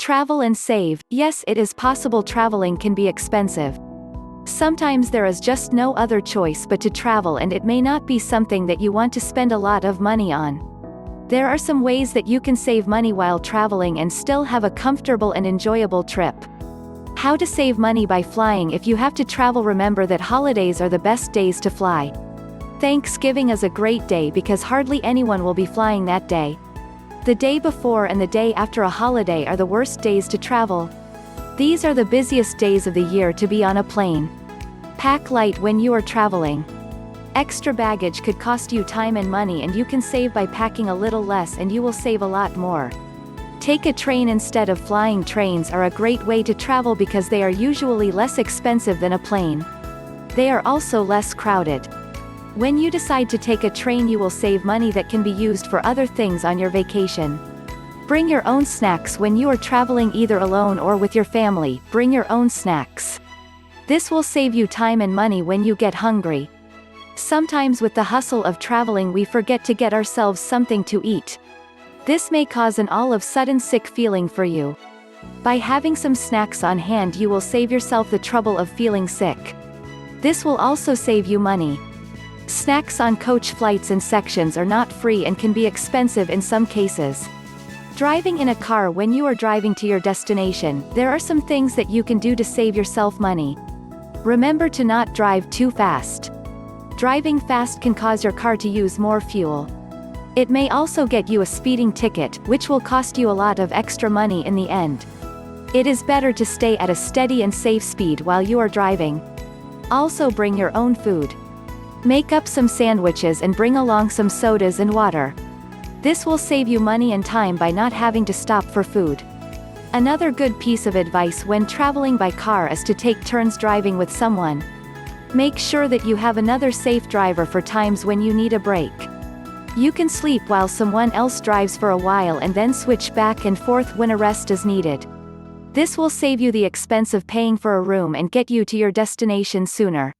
Travel and save. Yes, it is possible traveling can be expensive. Sometimes there is just no other choice but to travel, and it may not be something that you want to spend a lot of money on. There are some ways that you can save money while traveling and still have a comfortable and enjoyable trip. How to save money by flying. If you have to travel, remember that holidays are the best days to fly. Thanksgiving is a great day because hardly anyone will be flying that day. The day before and the day after a holiday are the worst days to travel. These are the busiest days of the year to be on a plane. Pack light when you are traveling. Extra baggage could cost you time and money, and you can save by packing a little less and you will save a lot more. Take a train instead of flying. Trains are a great way to travel because they are usually less expensive than a plane. They are also less crowded. When you decide to take a train, you will save money that can be used for other things on your vacation. Bring your own snacks when you are traveling, either alone or with your family. Bring your own snacks. This will save you time and money when you get hungry. Sometimes with the hustle of traveling we forget to get ourselves something to eat. This may cause an all-of-a-sudden sick feeling for you. By having some snacks on hand, you will save yourself the trouble of feeling sick. This will also save you money. Snacks on coach flights and sections are not free and can be expensive in some cases. Driving in a car. When you are driving to your destination, there are some things that you can do to save yourself money. Remember to not drive too fast. Driving fast can cause your car to use more fuel. It may also get you a speeding ticket, which will cost you a lot of extra money in the end. It is better to stay at a steady and safe speed while you are driving. Also bring your own food. Make up some sandwiches and bring along some sodas and water. This will save you money and time by not having to stop for food. Another good piece of advice when traveling by car is to take turns driving with someone. Make sure that you have another safe driver for times when you need a break. You can sleep while someone else drives for a while and then switch back and forth when a rest is needed. This will save you the expense of paying for a room and get you to your destination sooner.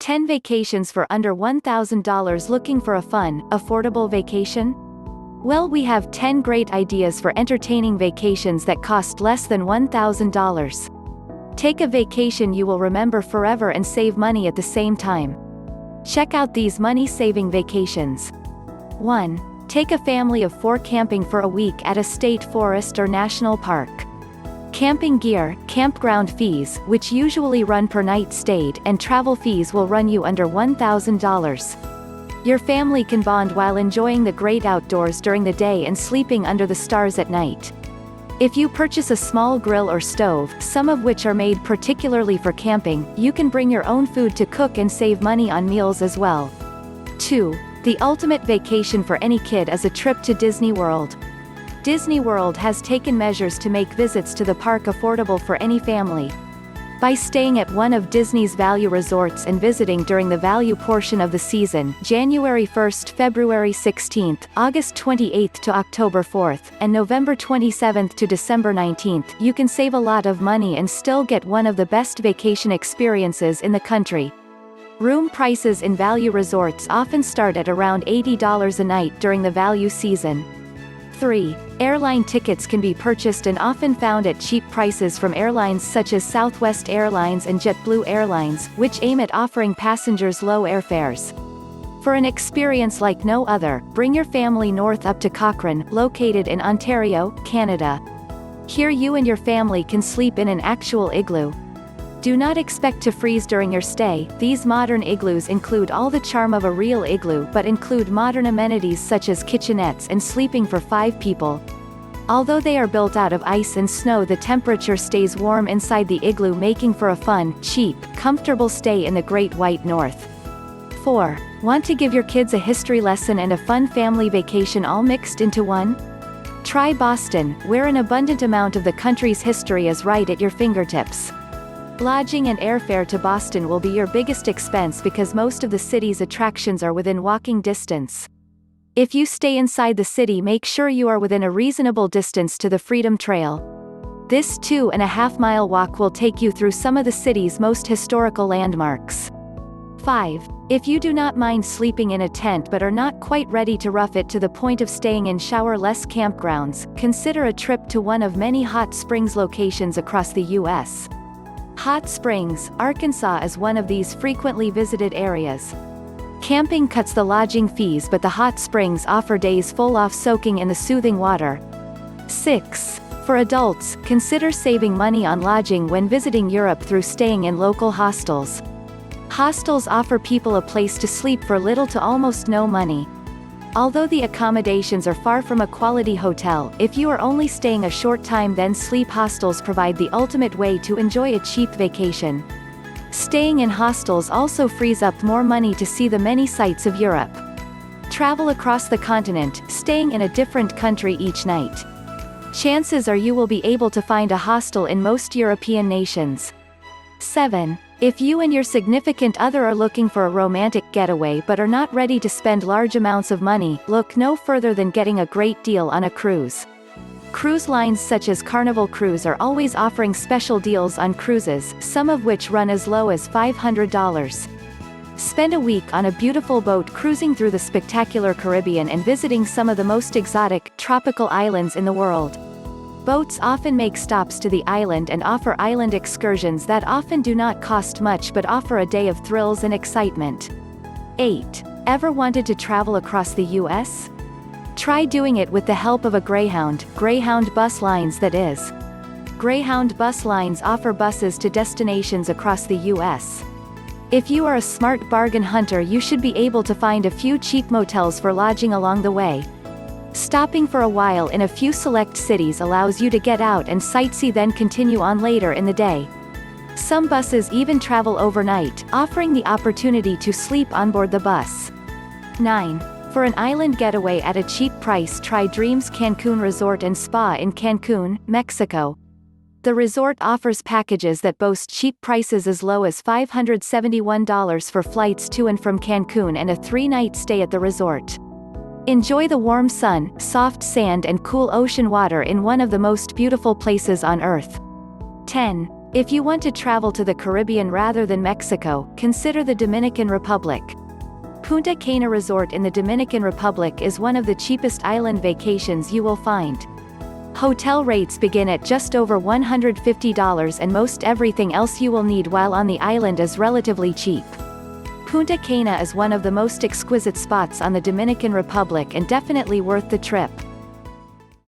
10 vacations for under $1,000. Looking for a fun, affordable vacation? Well, we have 10 great ideas for entertaining vacations that cost less than $1,000. Take a vacation you will remember forever and save money at the same time. Check out these money-saving vacations. 1. Take a family of 4 camping for a week at a state forest or national park. Camping gear, campground fees, which usually run per night stayed, and travel fees will run you under $1,000. Your family can bond while enjoying the great outdoors during the day and sleeping under the stars at night. If you purchase a small grill or stove, some of which are made particularly for camping, you can bring your own food to cook and save money on meals as well. 2. The ultimate vacation for any kid is a trip to Disney World. Disney World has taken measures to make visits to the park affordable for any family. By staying at one of Disney's value resorts and visiting during the value portion of the season, January 1st, February 16th, August 28th to October 4th, and November 27th to December 19th, you can save a lot of money and still get one of the best vacation experiences in the country. Room prices in value resorts often start at around $80 a night during the value season. 3. Airline tickets can be purchased and often found at cheap prices from airlines such as Southwest Airlines and JetBlue Airlines, which aim at offering passengers low airfares. For an experience like no other, bring your family north up to Cochrane, located in Ontario, Canada. Here you and your family can sleep in an actual igloo. Do not expect to freeze during your stay. These modern igloos include all the charm of a real igloo but include modern amenities such as kitchenettes and sleeping for 5 people. Although they are built out of ice and snow, the temperature stays warm inside the igloo, making for a fun, cheap, comfortable stay in the Great White North. 4. Want to give your kids a history lesson and a fun family vacation all mixed into one? Try Boston, where an abundant amount of the country's history is right at your fingertips. Lodging and airfare to Boston will be your biggest expense because most of the city's attractions are within walking distance. If you stay inside the city, make sure you are within a reasonable distance to the Freedom Trail. This 2.5-mile walk will take you through some of the city's most historical landmarks. 5. If you do not mind sleeping in a tent but are not quite ready to rough it to the point of staying in shower-less campgrounds, consider a trip to one of many hot springs locations across the U.S. Hot Springs, Arkansas is one of these frequently visited areas. Camping cuts the lodging fees, but the hot springs offer days full of soaking in the soothing water. 6. For adults, consider saving money on lodging when visiting Europe through staying in local hostels. Hostels offer people a place to sleep for little to almost no money. Although the accommodations are far from a quality hotel, if you are only staying a short time, then sleep hostels provide the ultimate way to enjoy a cheap vacation. Staying in hostels also frees up more money to see the many sights of Europe. Travel across the continent, staying in a different country each night. Chances are you will be able to find a hostel in most European nations. 7. If you and your significant other are looking for a romantic getaway but are not ready to spend large amounts of money, look no further than getting a great deal on a cruise. Cruise lines such as Carnival Cruise are always offering special deals on cruises, some of which run as low as $500. Spend a week on a beautiful boat cruising through the spectacular Caribbean and visiting some of the most exotic, tropical islands in the world. Boats often make stops to the island and offer island excursions that often do not cost much but offer a day of thrills and excitement. 8. Ever wanted to travel across the U.S.? Try doing it with the help of a Greyhound bus lines, that is. Greyhound bus lines offer buses to destinations across the U.S. If you are a smart bargain hunter, you should be able to find a few cheap motels for lodging along the way. Stopping for a while in a few select cities allows you to get out and sightsee, then continue on later in the day. Some buses even travel overnight, offering the opportunity to sleep on board the bus. 9. For an island getaway at a cheap price, try Dreams Cancun Resort and Spa in Cancun, Mexico. The resort offers packages that boast cheap prices as low as $571 for flights to and from Cancun and a 3-night stay at the resort. Enjoy the warm sun, soft sand and cool ocean water in one of the most beautiful places on Earth. 10. If you want to travel to the Caribbean rather than Mexico, consider the Dominican Republic. Punta Cana Resort in the Dominican Republic is one of the cheapest island vacations you will find. Hotel rates begin at just over $150 and most everything else you will need while on the island is relatively cheap. Punta Cana is one of the most exquisite spots on the Dominican Republic and definitely worth the trip.